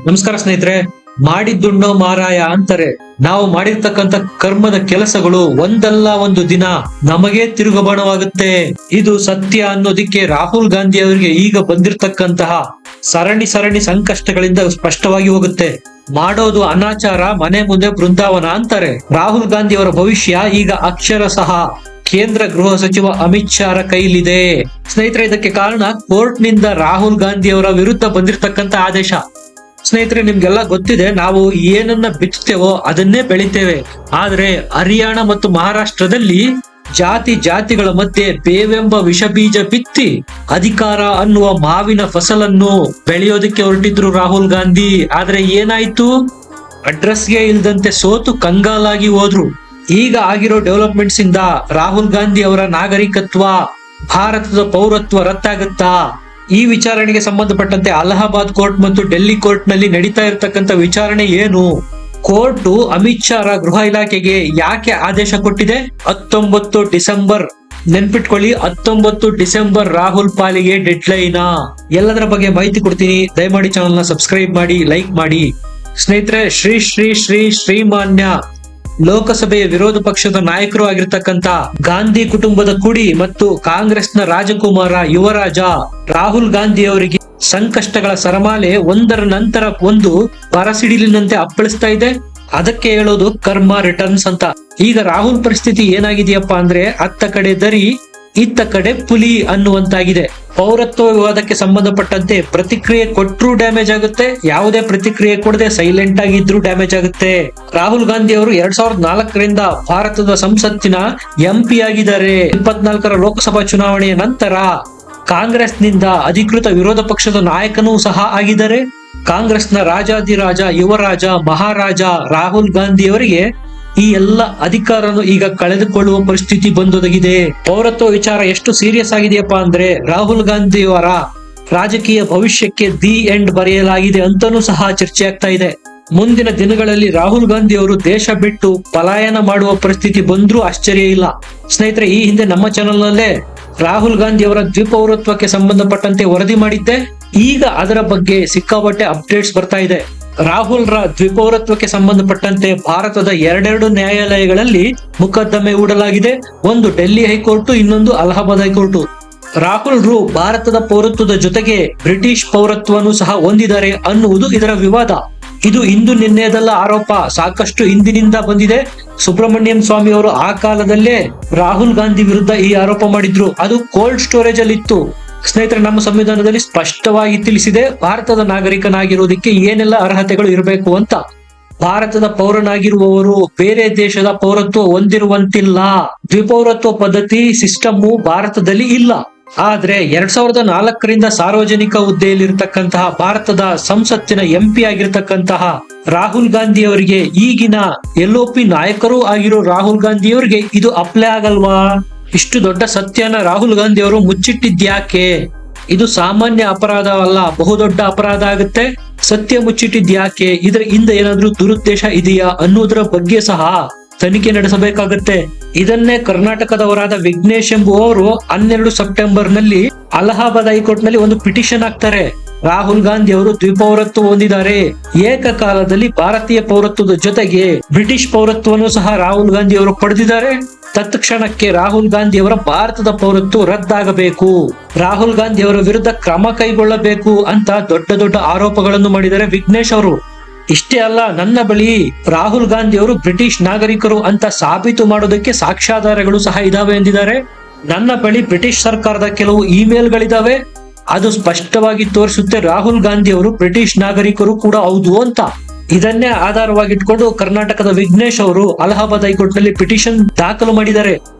ನಮಸ್ಕಾರ ಸ್ನೇಹಿತರೆ. ಮಾಡಿದ್ದುಣ್ಣೋ ಮಾರಾಯ ಅಂತಾರೆ. ನಾವು ಮಾಡಿರ್ತಕ್ಕಂಥ ಕರ್ಮದ ಕೆಲಸಗಳು ಒಂದಲ್ಲ ಒಂದು ದಿನ ನಮಗೆ ತಿರುಗಬಾಣವಾಗುತ್ತೆ. ಇದು ಸತ್ಯ ಅನ್ನೋದಿಕ್ಕೆ ರಾಹುಲ್ ಗಾಂಧಿ ಅವರಿಗೆ ಈಗ ಬಂದಿರತಕ್ಕಂತಹ ಸರಣಿ ಸಂಕಷ್ಟಗಳಿಂದ ಸ್ಪಷ್ಟವಾಗಿ ಹೋಗುತ್ತೆ. ಮಾಡೋದು ಅನಾಚಾರ, ಮನೆ ಮುಂದೆ ಬೃಂದಾವನ ಅಂತಾರೆ. ರಾಹುಲ್ ಗಾಂಧಿ ಅವರ ಭವಿಷ್ಯ ಈಗ ಅಕ್ಷರಶಃ ಕೇಂದ್ರ ಗೃಹ ಸಚಿವ ಅಮಿತ್ ಶಾ ಕೈಲಿದೆ. ಸ್ನೇಹಿತರೆ, ಇದಕ್ಕೆ ಕಾರಣ ಕೋರ್ಟ್ ನಿಂದ ರಾಹುಲ್ ಗಾಂಧಿ ಅವರ ವಿರುದ್ಧ ಬಂದಿರತಕ್ಕಂತ ಆದೇಶ. ಸ್ನೇಹಿತರೆ, ನಿಮ್ಗೆಲ್ಲ ಗೊತ್ತಿದೆ, ನಾವು ಏನನ್ನ ಬಿತ್ತುತ್ತೇವೋ ಅದನ್ನೇ ಬೆಳಿತೇವೆ. ಆದ್ರೆ ಹರಿಯಾಣ ಮತ್ತು ಮಹಾರಾಷ್ಟ್ರದಲ್ಲಿ ಜಾತಿಗಳ ಮಧ್ಯೆ ಬೇವೆಂಬ ವಿಷ ಬೀಜ ಬಿತ್ತಿ ಅಧಿಕಾರ ಅನ್ನುವ ಮಾವಿನ ಫಸಲನ್ನು ಬೆಳೆಯೋದಕ್ಕೆ ಹೊರಟಿದ್ರು ರಾಹುಲ್ ಗಾಂಧಿ. ಆದ್ರೆ ಏನಾಯ್ತು? ಅಡ್ರೆಸ್ಗೆ ಇಲ್ದಂತೆ ಸೋತು ಕಂಗಾಲಾಗಿ ಹೋದ್ರು. ಈಗ ಆಗಿರೋ ಡೆವಲಪ್ಮೆಂಟ್ಸ್ ಇಂದ ರಾಹುಲ್ ಗಾಂಧಿ ಅವರ ನಾಗರಿಕತ್ವ, ಭಾರತದ ಪೌರತ್ವ ರದ್ದಾಗುತ್ತಾ? ಈ ವಿಚಾರಣೆಗೆ ಸಂಬಂಧಪಟ್ಟಂತೆ ಅಲಹಾಬಾದ್ ಕೋರ್ಟ್ ಮತ್ತು ಡೆಲ್ಲಿ ಕೋರ್ಟ್ ನಲ್ಲಿ ನಡೀತಾ ಇರತಕ್ಕಂತ ವಿಚಾರಣೆ ಏನು? ಕೋರ್ಟ್ ಅಮಿತ್ ಶಾ ಗೃಹ ಇಲಾಖೆಗೆ ಯಾಕೆ ಆದೇಶ ಕೊಟ್ಟಿದೆ? 19 ಡಿಸೆಂಬರ್ ನೆನ್ಪಿಟ್ಕೊಳ್ಳಿ, 19 ಡಿಸೆಂಬರ್ ರಾಹುಲ್ ಪಾಲಿಗೆ ಡೆಡ್ ಲೈನ್. ಎಲ್ಲದರ ಬಗ್ಗೆ ಮಾಹಿತಿ ಕೊಡ್ತೀನಿ. ದಯಮಾಡಿ ಚಾನಲ್ ನ ಸಬ್ಸ್ಕ್ರೈಬ್ ಮಾಡಿ, ಲೈಕ್ ಮಾಡಿ. ಸ್ನೇಹಿತರೆ, ಶ್ರೀಮಾನ್ಯ ಲೋಕಸಭೆಯ ವಿರೋಧ ಪಕ್ಷದ ನಾಯಕರು ಆಗಿರ್ತಕ್ಕಂತ ಗಾಂಧಿ ಕುಟುಂಬದ ಕುಡಿ ಮತ್ತು ಕಾಂಗ್ರೆಸ್ನ ರಾಜಕುಮಾರ ಯುವರಾಜ ರಾಹುಲ್ ಗಾಂಧಿ ಅವರಿಗೆ ಸಂಕಷ್ಟಗಳ ಸರಮಾಲೆ ಒಂದರ ನಂತರ ಒಂದು ಬರಸಿಡಿಲಿನಂತೆ ಅಪ್ಪಳಿಸ್ತಾ ಇದೆ. ಅದಕ್ಕೆ ಹೇಳೋದು ಕರ್ಮ ರಿಟರ್ನ್ಸ್ ಅಂತ. ಈಗ ರಾಹುಲ್ ಪರಿಸ್ಥಿತಿ ಏನಾಗಿದೆಯಪ್ಪ ಅಂದ್ರೆ, ಅತ್ತ ಕಡೆ ದರಿ ಇತ್ತ ಕಡೆ ಪುಲಿ ಅನ್ನುವಂತಾಗಿದೆ. ಪೌರತ್ವ ವಿವಾದಕ್ಕೆ ಸಂಬಂಧಪಟ್ಟಂತೆ ಪ್ರತಿಕ್ರಿಯೆ ಕೊಟ್ಟರೂ ಡ್ಯಾಮೇಜ್ ಆಗುತ್ತೆ, ಯಾವುದೇ ಪ್ರತಿಕ್ರಿಯೆ ಕೊಡದೆ ಸೈಲೆಂಟ್ ಆಗಿದ್ರು ಡ್ಯಾಮೇಜ್ ಆಗುತ್ತೆ. ರಾಹುಲ್ ಗಾಂಧಿ ಅವರು 2004ರಿಂದ ಭಾರತದ ಸಂಸತ್ತಿನ MP ಆಗಿದ್ದಾರೆ. 24ರ ಲೋಕಸಭಾ ಚುನಾವಣೆಯ ನಂತರ ಕಾಂಗ್ರೆಸ್ನಿಂದ ಅಧಿಕೃತ ವಿರೋಧ ಪಕ್ಷದ ನಾಯಕನೂ ಸಹ ಆಗಿದ್ದಾರೆ. ಕಾಂಗ್ರೆಸ್ನ ರಾಜಾದಿರಾಜ, ಯುವರಾಜ, ಮಹಾರಾಜ ರಾಹುಲ್ ಗಾಂಧಿ ಅವರಿಗೆ ಈ ಎಲ್ಲ ಅಧಿಕಾರನು ಈಗ ಕಳೆದುಕೊಳ್ಳುವ ಪರಿಸ್ಥಿತಿ ಬಂದೊದಗಿದೆ. ಪೌರತ್ವ ವಿಚಾರ ಎಷ್ಟು ಸೀರಿಯಸ್ ಆಗಿದೆಯಪ್ಪ ಅಂದ್ರೆ, ರಾಹುಲ್ ಗಾಂಧಿ ಅವರ ರಾಜಕೀಯ ಭವಿಷ್ಯಕ್ಕೆ ದಿ ಎಂಡ್ ಬರೆಯಲಾಗಿದೆ ಅಂತಾನೂ ಸಹ ಚರ್ಚೆ ಆಗ್ತಾ ಇದೆ. ಮುಂದಿನ ದಿನಗಳಲ್ಲಿ ರಾಹುಲ್ ಗಾಂಧಿ ಅವರು ದೇಶ ಬಿಟ್ಟು ಪಲಾಯನ ಮಾಡುವ ಪರಿಸ್ಥಿತಿ ಬಂದ್ರೂ ಆಶ್ಚರ್ಯ ಇಲ್ಲ. ಸ್ನೇಹಿತರೆ, ಈ ಹಿಂದೆ ನಮ್ಮ ಚಾನೆಲ್ ನಲ್ಲೇ ರಾಹುಲ್ ಗಾಂಧಿ ಅವರ ದ್ವಿಪೌರತ್ವಕ್ಕೆ ಸಂಬಂಧಪಟ್ಟಂತೆ ವರದಿ ಮಾಡಿದ್ದೆ. ಈಗ ಅದರ ಬಗ್ಗೆ ಸಿಕ್ಕಾಪಟ್ಟೆ ಅಪ್ಡೇಟ್ಸ್ ಬರ್ತಾ ಇದೆ. ರಾಹುಲ್ ದ್ವಿಪೌರತ್ವಕ್ಕೆ ಸಂಬಂಧಪಟ್ಟಂತೆ ಭಾರತದ ಎರಡೆರಡು ನ್ಯಾಯಾಲಯಗಳಲ್ಲಿ ಮೊಕದ್ದಮೆ ಹೂಡಲಾಗಿದೆ. ಒಂದು ಡೆಲ್ಲಿ ಹೈಕೋರ್ಟ್, ಇನ್ನೊಂದು ಅಲಹಾಬಾದ್ ಹೈಕೋರ್ಟ್. ರಾಹುಲ್ ಭಾರತದ ಪೌರತ್ವದ ಜೊತೆಗೆ ಬ್ರಿಟಿಷ್ ಪೌರತ್ವನೂ ಸಹ ಹೊಂದಿದ್ದಾರೆ ಅನ್ನುವುದು ಇದರ ವಿವಾದ. ಇದು ಇಂದು ನಿನ್ನೆದಲ್ಲ ಆರೋಪ, ಸಾಕಷ್ಟು ಹಿಂದಿನಿಂದ ಬಂದಿದೆ. ಸುಬ್ರಹ್ಮಣ್ಯಂ ಸ್ವಾಮಿ ಅವರು ಆ ಕಾಲದಲ್ಲೇ ರಾಹುಲ್ ಗಾಂಧಿ ವಿರುದ್ಧ ಈ ಆರೋಪ ಮಾಡಿದ್ರು. ಅದು ಕೋಲ್ಡ್ ಸ್ಟೋರೇಜ್ ಅಲ್ಲಿ ಇತ್ತು. ಸ್ನೇಹಿತರೆ, ನಮ್ಮ ಸಂವಿಧಾನದಲ್ಲಿ ಸ್ಪಷ್ಟವಾಗಿ ತಿಳಿಸಿದೆ ಭಾರತದ ನಾಗರಿಕನಾಗಿರುವುದಕ್ಕೆ ಏನೆಲ್ಲ ಅರ್ಹತೆಗಳು ಇರಬೇಕು ಅಂತ. ಭಾರತದ ಪೌರನಾಗಿರುವವರು ಬೇರೆ ದೇಶದ ಪೌರತ್ವ ಹೊಂದಿರುವಂತಿಲ್ಲ. ದ್ವಿಪೌರತ್ವ ಪದ್ಧತಿ ಸಿಸ್ಟಮ್ ಭಾರತದಲ್ಲಿ ಇಲ್ಲ. ಆದ್ರೆ 2004ರಿಂದ ಸಾರ್ವಜನಿಕ ಹುದ್ದೆಯಲ್ಲಿರ್ತಕ್ಕಂತಹ ಭಾರತದ ಸಂಸತ್ತಿನ MP ಆಗಿರ್ತಕ್ಕಂತಹ ರಾಹುಲ್ ಗಾಂಧಿ ಅವರಿಗೆ, ಈಗಿನ LOP ನಾಯಕರೂ ಆಗಿರೋ ರಾಹುಲ್ ಗಾಂಧಿ ಅವರಿಗೆ ಇದು ಅಪ್ಲೈ ಆಗಲ್ವಾ? ಇಷ್ಟು ದೊಡ್ಡ ಸತ್ಯನ ರಾಹುಲ್ ಗಾಂಧಿ ಅವರು ಮುಚ್ಚಿಟ್ಟಿದ್ಯಾಕೆ? ಇದು ಸಾಮಾನ್ಯ ಅಪರಾಧ ಅಲ್ಲ, ಬಹುದೊಡ್ಡ ಅಪರಾಧ ಆಗುತ್ತೆ. ಸತ್ಯ ಮುಚ್ಚಿಟ್ಟಿದ್ಯಾಕೆ? ಇದರ ಹಿಂದೆ ಏನಾದ್ರೂ ದುರುದ್ದೇಶ ಇದೆಯಾ ಅನ್ನೋದರ ಬಗ್ಗೆ ಸಹ ತನಿಖೆ ನಡೆಸಬೇಕಾಗತ್ತೆ. ಇದನ್ನೇ ಕರ್ನಾಟಕದವರಾದ ವಿಘ್ನೇಶ್ ಎಂಬುವವರು 12 ಸೆಪ್ಟೆಂಬರ್ ನಲ್ಲಿ ಅಲಹಾಬಾದ್ ಹೈಕೋರ್ಟ್ ನಲ್ಲಿ ಒಂದು ಪಿಟಿಷನ್ ಹಾಕ್ತಾರೆ. ರಾಹುಲ್ ಗಾಂಧಿ ಅವರು ದ್ವಿಪೌರತ್ವ ಹೊಂದಿದ್ದಾರೆ, ಏಕಕಾಲದಲ್ಲಿ ಭಾರತೀಯ ಪೌರತ್ವದ ಜೊತೆಗೆ ಬ್ರಿಟಿಷ್ ಪೌರತ್ವವನ್ನು ಸಹ ರಾಹುಲ್ ಗಾಂಧಿ ಅವರು ಪಡೆದಿದ್ದಾರೆ. ತತ್ಕ್ಷಣಕ್ಕೆ ರಾಹುಲ್ ಗಾಂಧಿ ಅವರ ಭಾರತದ ಪೌರತ್ವ ರದ್ದಾಗಬೇಕು, ರಾಹುಲ್ ಗಾಂಧಿ ಅವರ ವಿರುದ್ಧ ಕ್ರಮ ಕೈಗೊಳ್ಳಬೇಕು ಅಂತ ದೊಡ್ಡ ಆರೋಪಗಳನ್ನು ಮಾಡಿದ್ದಾರೆ ವಿಘ್ನೇಶ್ ಅವರು. ಇಷ್ಟೇ ಅಲ್ಲ, ನನ್ನ ಬಳಿ ರಾಹುಲ್ ಗಾಂಧಿ ಅವರು ಬ್ರಿಟಿಷ್ ನಾಗರಿಕರು ಅಂತ ಸಾಬೀತು ಮಾಡೋದಕ್ಕೆ ಸಾಕ್ಷ್ಯಾಧಾರಗಳು ಸಹ ಇದಾವೆ ಎಂದಿದ್ದಾರೆ. ನನ್ನ ಬಳಿ ಬ್ರಿಟಿಷ್ ಸರ್ಕಾರದ ಕೆಲವು ಇಮೇಲ್ಗಳಿದಾವೆ, ಅದು ಸ್ಪಷ್ಟವಾಗಿ ತೋರಿಸುತ್ತೆ ರಾಹುಲ್ ಗಾಂಧಿ ಅವರು ಬ್ರಿಟಿಷ್ ನಾಗರಿಕರು ಕೂಡ ಹೌದು ಅಂತ. ಇದನ್ನೇ ಆಧಾರವಾಗಿಟ್ಕೊಂಡು ಕರ್ನಾಟಕದ ವಿಘ್ನೇಶ್ ಅವರು ಅಲಹಾಬಾದ್ ಹೈಕೋರ್ಟ್ ನಲ್ಲಿ ಪಿಟಿಷನ್ ದಾಖಲು ಮಾಡಿದ್ದಾರೆ.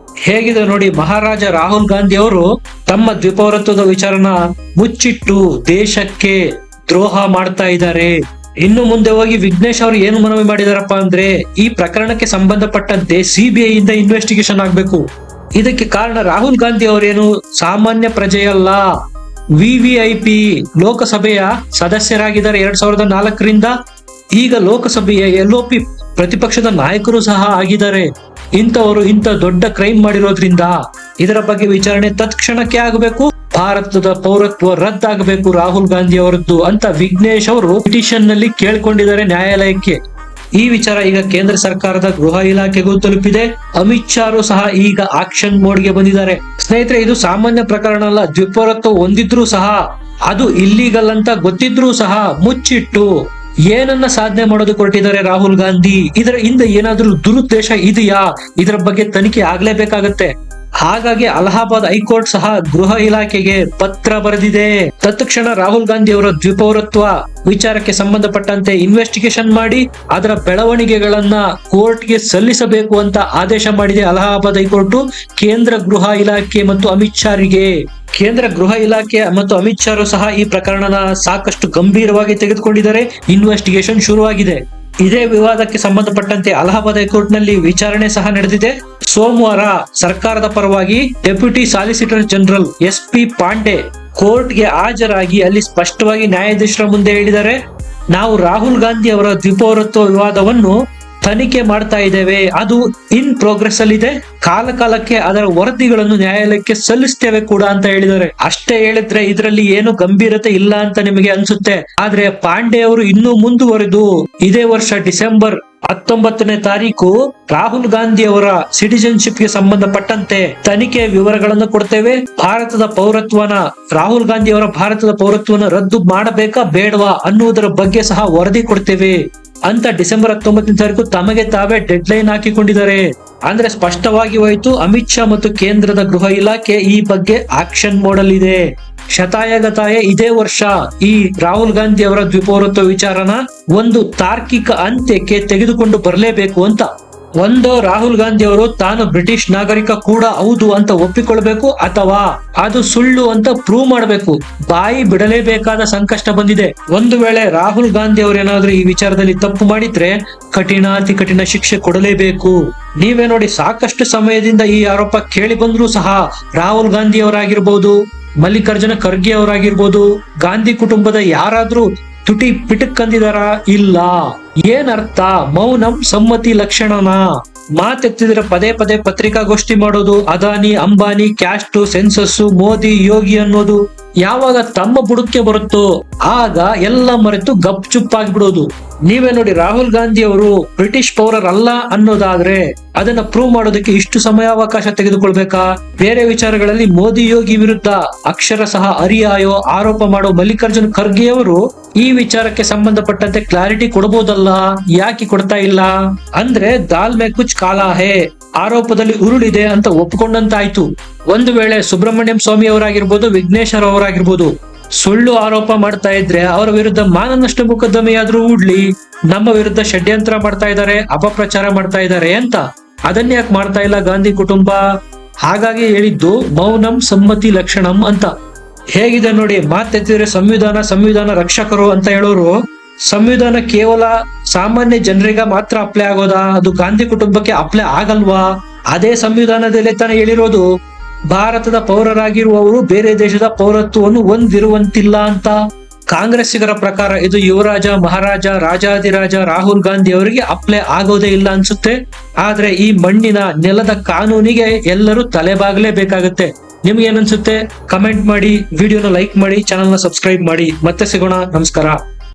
ಹೇಗಿದೆ ನೋಡಿ, ಮಹಾರಾಜ ರಾಹುಲ್ ಗಾಂಧಿ ಅವರು ತಮ್ಮ ದ್ವಿಪೌರತ್ವದ ವಿಚಾರನ ಮುಚ್ಚಿಟ್ಟು ದೇಶಕ್ಕೆ ದ್ರೋಹ ಮಾಡ್ತಾ ಇದ್ದಾರೆ. ಇನ್ನು ಮುಂದೆ ಹೋಗಿ ವಿಘ್ನೇಶ್ ಅವರು ಏನು ಮನವಿ ಮಾಡಿದಾರಪ್ಪ ಅಂದ್ರೆ, ಈ ಪ್ರಕರಣಕ್ಕೆ ಸಂಬಂಧಪಟ್ಟಂತೆ CBI ಇಂದ ಇನ್ವೆಸ್ಟಿಗೇಷನ್ ಆಗ್ಬೇಕು. ಇದಕ್ಕೆ ಕಾರಣ ರಾಹುಲ್ ಗಾಂಧಿ ಅವರೇನು ಸಾಮಾನ್ಯ ಪ್ರಜೆಯಲ್ಲ, VVIP ಲೋಕಸಭೆಯ ಸದಸ್ಯರಾಗಿದ್ದಾರೆ 2004ರಿಂದ. ಈಗ ಲೋಕಸಭೆಯ LOP ಪ್ರತಿಪಕ್ಷದ ನಾಯಕರು ಸಹ ಆಗಿದ್ದಾರೆ. ಇಂಥವರು ಇಂಥ ದೊಡ್ಡ ಕ್ರೈಮ್ ಮಾಡಿರೋದ್ರಿಂದ ಇದರ ಬಗ್ಗೆ ವಿಚಾರಣೆ ತತ್ಕ್ಷಣಕ್ಕೆ ಆಗಬೇಕು. ಭಾರತದ ಪೌರತ್ವ ರದ್ದಾಗಬೇಕು ರಾಹುಲ್ ಗಾಂಧಿ ಅವರದ್ದು ಅಂತ ವಿಘ್ನೇಶ್ ಅವರು ಪಿಟಿಷನ್ ನಲ್ಲಿ ಕೇಳ್ಕೊಂಡಿದ್ದಾರೆ ನ್ಯಾಯಾಲಯಕ್ಕೆ. ಈ ವಿಚಾರ ಈಗ ಕೇಂದ್ರ ಸರ್ಕಾರದ ಗೃಹ ಇಲಾಖೆಗೂ ತಲುಪಿದೆ. ಅಮಿತ್ ಶಾ ಸಹ ಈಗ ಆಕ್ಷನ್ ಮೋಡ್ಗೆ ಬಂದಿದ್ದಾರೆ. ಸ್ನೇಹಿತರೆ, ಇದು ಸಾಮಾನ್ಯ ಪ್ರಕರಣ ಅಲ್ಲ. ದ್ವಿಪೌರತ್ವ ಹೊಂದಿದ್ರೂ ಸಹ ಅದು ಇಲ್ಲಿಗಲ್ ಅಂತ ಗೊತ್ತಿದ್ರೂ ಸಹ ಮುಚ್ಚಿಟ್ಟು ಏನನ್ನ ಸಾಧನೆ ಮಾಡೋದು ಹೊರಟಿದ್ದಾರೆ ರಾಹುಲ್ ಗಾಂಧಿ. ಇದರ ಹಿಂದೆ ಏನಾದ್ರೂ ದುರುದ್ದೇಶ ಇದೆಯಾ? ಇದರ ಬಗ್ಗೆ ತನಿಖೆ ಆಗ್ಲೇಬೇಕಾಗತ್ತೆ. ಹಾಗಾಗಿ ಅಲಹಾಬಾದ್ ಹೈಕೋರ್ಟ್ ಸಹ ಗೃಹ ಇಲಾಖೆಗೆ ಪತ್ರ ಬರೆದಿದೆ. ತತ್ಕ್ಷಣ ರಾಹುಲ್ ಗಾಂಧಿ ಅವರ ದ್ವಿಪೌರತ್ವ ವಿಚಾರಕ್ಕೆ ಸಂಬಂಧಪಟ್ಟಂತೆ ಇನ್ವೆಸ್ಟಿಗೇಷನ್ ಮಾಡಿ ಅದರ ಬೆಳವಣಿಗೆಗಳನ್ನ ಕೋರ್ಟ್ಗೆ ಸಲ್ಲಿಸಬೇಕು ಅಂತ ಆದೇಶ ಮಾಡಿದೆ ಅಲಹಾಬಾದ್ ಹೈಕೋರ್ಟ್ ಕೇಂದ್ರ ಗೃಹ ಇಲಾಖೆ ಮತ್ತು ಅಮಿತ್ ಶಾರಿಗೆ. ಕೇಂದ್ರ ಗೃಹ ಇಲಾಖೆ ಮತ್ತು ಅಮಿತ್ ಶಾ ಸಹ ಈ ಪ್ರಕರಣನ ಸಾಕಷ್ಟು ಗಂಭೀರವಾಗಿ ತೆಗೆದುಕೊಂಡಿದ್ದಾರೆ. ಇನ್ವೆಸ್ಟಿಗೇಷನ್ ಶುರುವಾಗಿದೆ. ಇದೇ ವಿವಾದಕ್ಕೆ ಸಂಬಂಧಪಟ್ಟಂತೆ ಅಲಹಾಬಾದ್ ಹೈಕೋರ್ಟ್ ನಲ್ಲಿ ವಿಚಾರಣೆ ಸಹ ನಡೆದಿದೆ. ಸೋಮವಾರ ಸರ್ಕಾರದ ಪರವಾಗಿ deputy solicitor general SP Pandey ಕೋರ್ಟ್ಗೆ ಹಾಜರಾಗಿ ಅಲ್ಲಿ ಸ್ಪಷ್ಟವಾಗಿ ನ್ಯಾಯಾಧೀಶರ ಮುಂದೆ ಹೇಳಿದ್ದಾರೆ, ನಾವು ರಾಹುಲ್ ಗಾಂಧಿ ಅವರ ದ್ವಿಪೌರತ್ವ ವಿವಾದವನ್ನು ತನಿಖೆ ಮಾಡ್ತಾ ಇದ್ದೇವೆ. ಅದು ಇನ್ ಪ್ರೋಗ್ರೆಸ್ ಅಲ್ಲಿ ಇದೆ. ಕಾಲಕ್ಕೆ ಅದರ ವರದಿಗಳನ್ನು ನ್ಯಾಯಾಲಯಕ್ಕೆ ಸಲ್ಲಿಸ್ತೇವೆ ಕೂಡ ಅಂತ ಹೇಳಿದ್ದಾರೆ. ಅಷ್ಟೇ ಹೇಳಿದ್ರೆ ಇದರಲ್ಲಿ ಏನು ಗಂಭೀರತೆ ಇಲ್ಲ ಅಂತ ನಿಮಗೆ ಅನ್ಸುತ್ತೆ. ಆದ್ರೆ ಪಾಂಡೆ ಅವರು ಇನ್ನೂ ಮುಂದುವರೆದು ಇದೇ ವರ್ಷ ಡಿಸೆಂಬರ್ 19ನೇ ತಾರೀಕು ರಾಹುಲ್ ಗಾಂಧಿ ಅವರ ಸಿಟಿಜನ್ಶಿಪ್ ಗೆ ಸಂಬಂಧಪಟ್ಟಂತೆ ತನಿಖೆ ವಿವರಗಳನ್ನು ಕೊಡ್ತೇವೆ. ಭಾರತದ ಪೌರತ್ವನ ರಾಹುಲ್ ಗಾಂಧಿ ಅವರ ಭಾರತದ ಪೌರತ್ವನ ರದ್ದು ಮಾಡಬೇಕಾ ಬೇಡವಾ ಅನ್ನುವುದರ ಬಗ್ಗೆ ಸಹ ವರದಿ ಕೊಡ್ತೇವೆ ಅಂತ ಡಿಸೆಂಬರ್ 19ನೇ ತಾರೀಕು ತಮಗೆ ತಾವೇ ಡೆಡ್ ಲೈನ್ ಹಾಕಿಕೊಂಡಿದ್ದಾರೆ. ಅಂದ್ರೆ ಸ್ಪಷ್ಟವಾಗಿ ಹೋಯಿತು, ಅಮಿತ್ ಶಾ ಮತ್ತು ಕೇಂದ್ರದ ಗೃಹ ಇಲಾಖೆ ಈ ಬಗ್ಗೆ ಆಕ್ಷನ್ ಮೋಡಲ್ ಇದೆ. ಶತಾಯಗತಾಯ ಇದೇ ವರ್ಷ ಈ ರಾಹುಲ್ ಗಾಂಧಿ ಅವರ ದ್ವಿಪೌರತ್ವ ವಿಚಾರನ ಒಂದು ತಾರ್ಕಿಕ ಅಂತ್ಯಕ್ಕೆ ತೆಗೆದುಕೊಂಡು ಬರಲೇಬೇಕು ಅಂತ. ಒಂದು, ರಾಹುಲ್ ಗಾಂಧಿ ಅವರು ತಾನು ಬ್ರಿಟಿಷ್ ನಾಗರಿಕ ಕೂಡ ಹೌದು ಅಂತ ಒಪ್ಪಿಕೊಳ್ಬೇಕು, ಅಥವಾ ಅದು ಸುಳ್ಳು ಅಂತ ಪ್ರೂವ್ ಮಾಡಬೇಕು. ಬಾಯಿ ಬಿಡಲೇಬೇಕಾದ ಸಂಕಷ್ಟ ಬಂದಿದೆ. ಒಂದು ವೇಳೆ ರಾಹುಲ್ ಗಾಂಧಿ ಅವರು ಏನಾದ್ರೂ ಈ ವಿಚಾರದಲ್ಲಿ ತಪ್ಪು ಮಾಡಿದ್ರೆ ಅತಿ ಕಠಿಣ ಶಿಕ್ಷೆ ಕೊಡಲೇಬೇಕು. ನೀವೇ ನೋಡಿ, ಸಾಕಷ್ಟು ಸಮಯದಿಂದ ಈ ಆರೋಪ ಕೇಳಿ ಬಂದ್ರೂ ಸಹ ರಾಹುಲ್ ಗಾಂಧಿ ಅವರಾಗಿರ್ಬೋದು, ಮಲ್ಲಿಕಾರ್ಜುನ ಖರ್ಗೆ ಅವರಾಗಿರ್ಬೋದು, ಗಾಂಧಿ ಕುಟುಂಬದ ಯಾರಾದ್ರೂ ತುಟಿ ಪಿಟಕ್ ಅಂದಿದಾರ? ಇಲ್ಲ. ಏನರ್ಥ? ಮೌನಂ ಸಮ್ಮತಿ ಲಕ್ಷಣನ. ಮಾತೆತ್ತಿದ್ರೆ ಪದೇ ಪದೇ ಪತ್ರಿಕಾಗೋಷ್ಠಿ ಮಾಡೋದು, ಅದಾನಿ ಅಂಬಾನಿ ಕ್ಯಾಸ್ಟ್ ಸೆನ್ಸಸ್ ಮೋದಿ ಯೋಗಿ ಅನ್ನೋದು ಯಾವಾಗ ತಮ್ಮ ಬುಡಕ್ಕೆ ಬರುತ್ತೋ ಆಗ ಎಲ್ಲ ಮರೆತು ಗಪ್ ಚುಪ್ ಆಗಿಬಿಡೋದು. ನೀವೇ ನೋಡಿ, ರಾಹುಲ್ ಗಾಂಧಿ ಅವರು ಬ್ರಿಟಿಷ್ ಪೌರರಲ್ಲ ಅನ್ನೋದಾದ್ರೆ ಅದನ್ನ ಪ್ರೂವ್ ಮಾಡೋದಕ್ಕೆ ಇಷ್ಟು ಸಮಯಾವಕಾಶ ತೆಗೆದುಕೊಳ್ಬೇಕಾ? ಬೇರೆ ವಿಚಾರಗಳಲ್ಲಿ ಮೋದಿ ಯೋಗಿ ವಿರುದ್ಧ ಅಕ್ಷರ ಸಹ ಅರಿಯಾಯೋ ಆರೋಪ ಮಾಡೋ ಮಲ್ಲಿಕಾರ್ಜುನ್ ಖರ್ಗೆ ಅವರು ಈ ವಿಚಾರಕ್ಕೆ ಸಂಬಂಧಪಟ್ಟಂತೆ ಕ್ಲಾರಿಟಿ ಕೊಡಬಹುದಲ್ಲ, ಯಾಕೆ ಕೊಡ್ತಾ ಇಲ್ಲ? ಅಂದ್ರೆ ದಾಲ್ ಮೇ ಕುಚ್ ಕಾಲಾ ಹೇ, ಆರೋಪದಲ್ಲಿ ಉರುಳಿದೆ ಅಂತ ಒಪ್ಪಿಕೊಂಡಂತಾಯ್ತು. ಒಂದು ವೇಳೆ ಸುಬ್ರಹ್ಮಣ್ಯಂ ಸ್ವಾಮಿ ಅವರಾಗಿರ್ಬೋದು, ವಿಘ್ನೇಶ್ ಅವರಾಗಿರ್ಬೋದು ಸುಳ್ಳು ಆರೋಪ ಮಾಡ್ತಾ ಇದ್ರೆ ಅವರ ವಿರುದ್ಧ ಮಾನನಷ್ಟ ಮೊಕದ್ದಮೆಯಾದ್ರೂ ಹೂಡ್ಲಿ. ನಮ್ಮ ವಿರುದ್ಧ ಷಡ್ಯಂತ್ರ ಮಾಡ್ತಾ ಇದ್ದಾರೆ, ಅಪಪ್ರಚಾರ ಮಾಡ್ತಾ ಇದ್ದಾರೆ ಅಂತ. ಅದನ್ನ ಯಾಕೆ ಮಾಡ್ತಾ ಇಲ್ಲ ಗಾಂಧಿ ಕುಟುಂಬ? ಹಾಗಾಗಿ ಹೇಳಿದ್ದು ಮೌನಂ ಸಮ್ಮತಿ ಲಕ್ಷಣಂ ಅಂತ. ಹೇಗಿದೆ ನೋಡಿ, ಮಾತೆತ್ತಿದ್ರೆ ಸಂವಿಧಾನ ರಕ್ಷಕರು ಅಂತ ಹೇಳೋರು ಸಂವಿಧಾನ ಕೇವಲ ಸಾಮಾನ್ಯ ಜನರಿಗೆ ಮಾತ್ರ ಅಪ್ಲೈ ಆಗೋದಾ? ಅದು ಗಾಂಧಿ ಕುಟುಂಬಕ್ಕೆ ಅಪ್ಲೈ ಆಗಲ್ವಾ? ಅದೇ ಸಂವಿಧಾನದಲ್ಲಿ ತಾನೇ ಹೇಳಿರೋದು ಭಾರತದ ಪೌರರಾಗಿರುವವರು ಬೇರೆ ದೇಶದ ಪೌರತ್ವವನ್ನು ಹೊಂದಿರುವಂತಿಲ್ಲ ಅಂತ. ಕಾಂಗ್ರೆಸ್ಸಿಗರ ಪ್ರಕಾರ ಇದು ಯುವರಾಜ, ಮಹಾರಾಜ, ರಾಜಾಧಿರಾಜ ರಾಹುಲ್ ಗಾಂಧಿ ಅವರಿಗೆ ಅಪ್ಲೈ ಆಗೋದೇ ಇಲ್ಲ ಅನ್ಸುತ್ತೆ. ಆದ್ರೆ ಈ ಮಣ್ಣಿನ ನೆಲದ ಕಾನೂನಿಗೆ ಎಲ್ಲರೂ ತಲೆಬಾಗಲೇಬೇಕಾಗತ್ತೆ. ನಿಮ್ಗೆ ಏನನ್ಸುತ್ತೆ? ಕಮೆಂಟ್ ಮಾಡಿ, ವಿಡಿಯೋನ ಲೈಕ್ ಮಾಡಿ, ಚಾನಲ್ನ ಸಬ್ಸ್ಕ್ರೈಬ್ ಮಾಡಿ. ಮತ್ತೆ ಸಿಗೋಣ. ನಮಸ್ಕಾರ.